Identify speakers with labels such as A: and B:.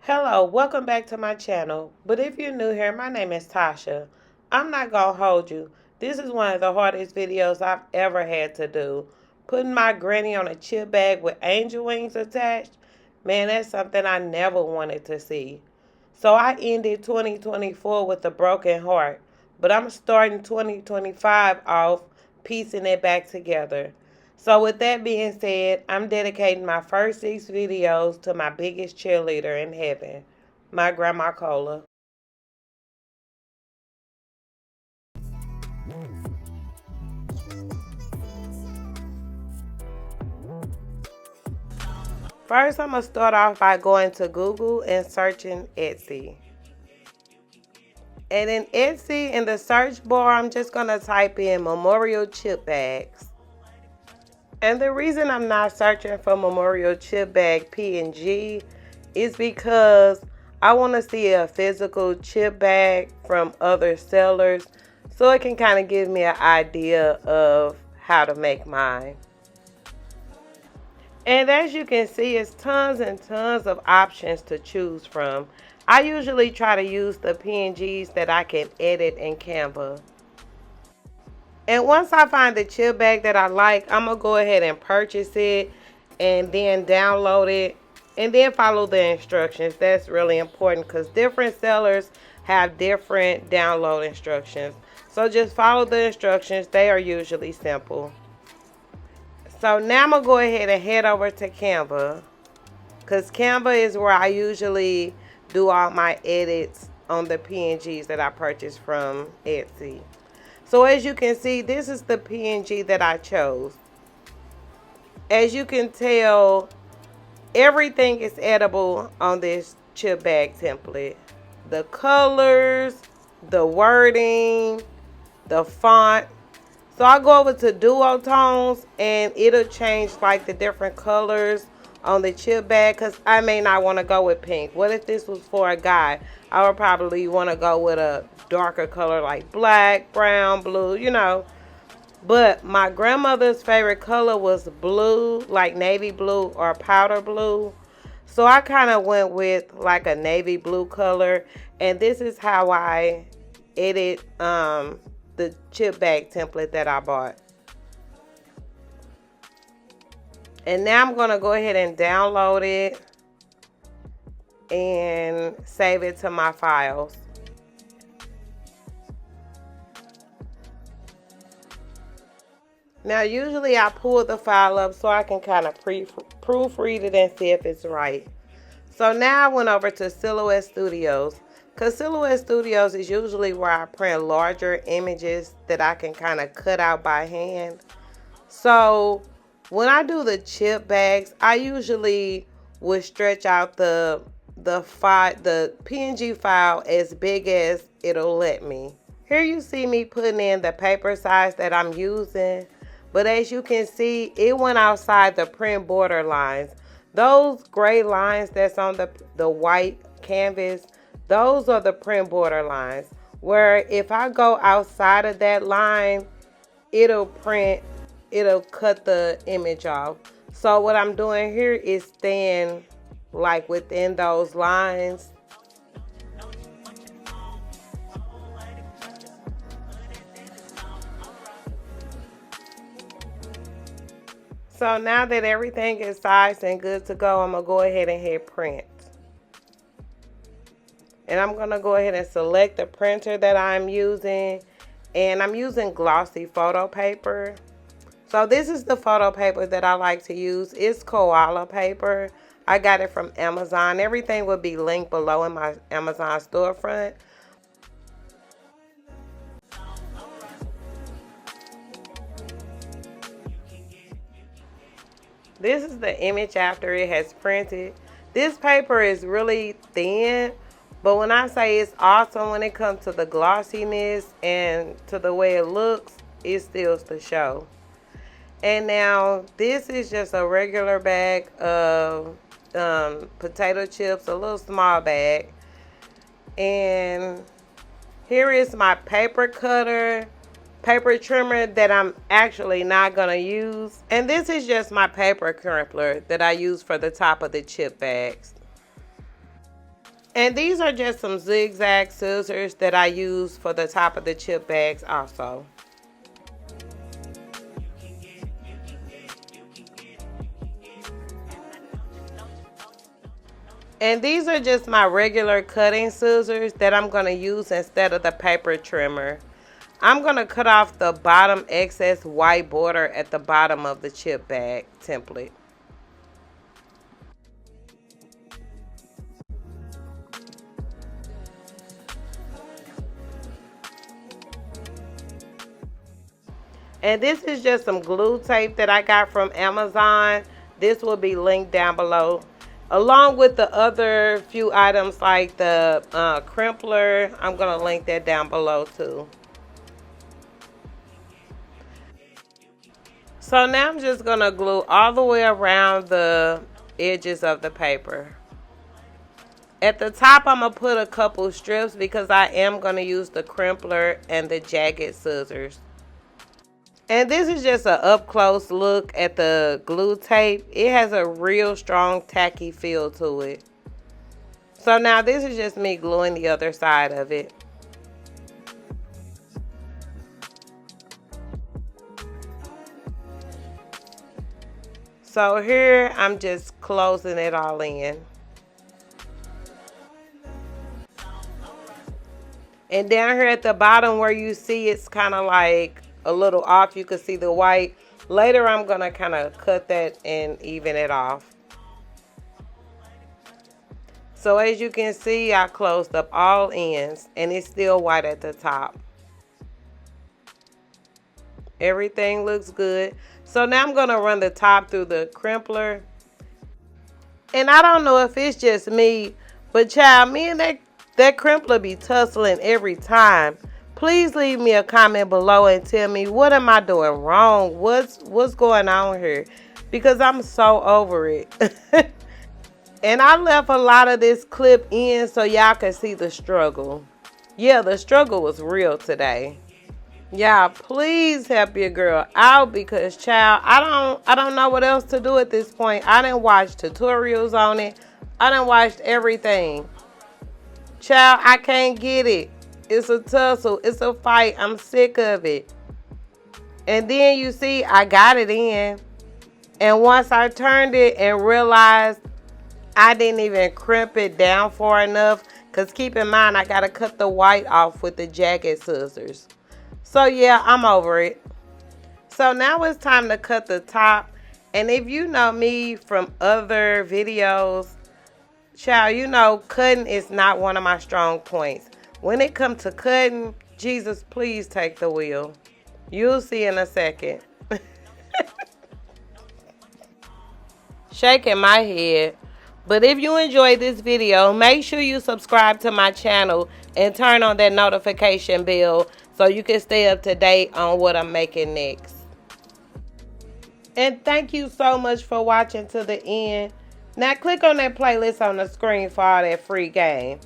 A: Hello, welcome back to my channel. But if you're new here, my name is Tasha. I'm not gonna hold you. This is one of the hardest videos I've ever had to do. Putting my granny on a chip bag with angel wings attached, man, that's something I never wanted to see. So I ended 2024 with a broken heart, but I'm starting 2025 off piecing it back together. So with that being said, I'm dedicating my first 6 videos to my biggest cheerleader in heaven, my Grandma Cola. First, I'm going to start off by going to Google and searching Etsy. And in Etsy, in the search bar, I'm just going to type in memorial chip bags. And the reason I'm not searching for memorial chip bag PNG is because I want to see a physical chip bag from other sellers so it can kind of give me an idea of how to make mine. And as you can see, it's tons and tons of options to choose from. I usually try to use the PNGs that I can edit in Canva. And once I find the chip bag that I like, I'm going to go ahead and purchase it and then download it and then follow the instructions. That's really important because different sellers have different download instructions. So just follow the instructions. They are usually simple. So now I'm going to go ahead and head over to Canva because Canva is where I usually do all my edits on the PNGs that I purchased from Etsy. So as you can see, this is the PNG that I chose. As you can tell, everything is edible on this chip bag template. The colors, the wording, the font. So I go over to duotones and it'll change like the different colors on the chip bag because I may not want to go with pink. What if this was for a guy? I would probably want to go with a darker color like black, brown, blue, you know. But my grandmother's favorite color was blue, like navy blue or powder blue. So I kind of went with like a navy blue color. And this is how I edit the chip bag template that I bought. And now I'm going to go ahead and download it and save it to my files. Now usually I pull the file up so I can kind of proofread it and see if it's right. So now I went over to Silhouette Studios because Silhouette Studios is usually where I print larger images that I can kind of cut out by hand. So when I do the chip bags, I usually would stretch out the PNG file as big as it'll let me. Here you see me putting in the paper size that I'm using, but as you can see, it went outside the print border lines. Those gray lines that's on the white canvas, those are the print border lines, where if I go outside of that line, it'll cut the image off. So what I'm doing here is staying like within those lines. So now that everything is sized and good to go, I'm going to go ahead and hit print. And I'm going to go ahead and select the printer that I'm using. And I'm using glossy photo paper. So this is the photo paper that I like to use. It's koala paper. I got it from Amazon. Everything will be linked below in my Amazon storefront. This is the image after it has printed. This paper is really thin, but when I say it's awesome when it comes to the glossiness and to the way it looks, it steals the show. And now this is just a regular bag of potato chips, a little small bag. And here is my paper cutter, paper trimmer that I'm actually not going to use. And this is just my paper crimpler that I use for the top of the chip bags. And these are just some zigzag scissors that I use for the top of the chip bags also. And these are just my regular cutting scissors that I'm going to use instead of the paper trimmer. I'm going to cut off the bottom excess white border at the bottom of the chip bag template. And this is just some glue tape that I got from Amazon. This will be linked down below, along with the other few items like the crimpler. I'm going to link that down below too. So now I'm just going to glue all the way around the edges of the paper. At the top, I'm going to put a couple strips because I am going to use the crimpler and the jagged scissors. And this is just an up close look at the glue tape. It has a real strong tacky feel to it. So now this is just me gluing the other side of it. So here I'm just closing it all in. And down here at the bottom where you see it's kind of like a little off, you can see the white. Later I'm going to kind of cut that and even it off. So as you can see, I closed up all ends and it's still white at the top. Everything looks good. So now I'm going to run the top through the crimpler. And I don't know if it's just me, but child, me and that crimpler be tussling every time. Please leave me a comment below and tell me, what am I doing wrong? What's going on here? Because I'm so over it. And I left a lot of this clip in so y'all can see the struggle. Yeah, the struggle was real today. Y'all, please help your girl out because, child, I don't know what else to do at this point. I done watched tutorials on it. I done watched everything. Child, I can't get it. It's a tussle. It's a fight. I'm sick of it. And then you see, I got it in. And once I turned it and realized I didn't even crimp it down far enough, because keep in mind, I got to cut the white off with the jagged scissors. So yeah, I'm over it. So now it's time to cut the top. And if you know me from other videos, child, you know cutting is not one of my strong points. When it comes to cutting, Jesus, please take the wheel. You'll see in a second. Shaking my head. But if you enjoyed this video, make sure you subscribe to my channel and turn on that notification bell so you can stay up to date on what I'm making next. And thank you so much for watching to the end. Now click on that playlist on the screen for all that free game.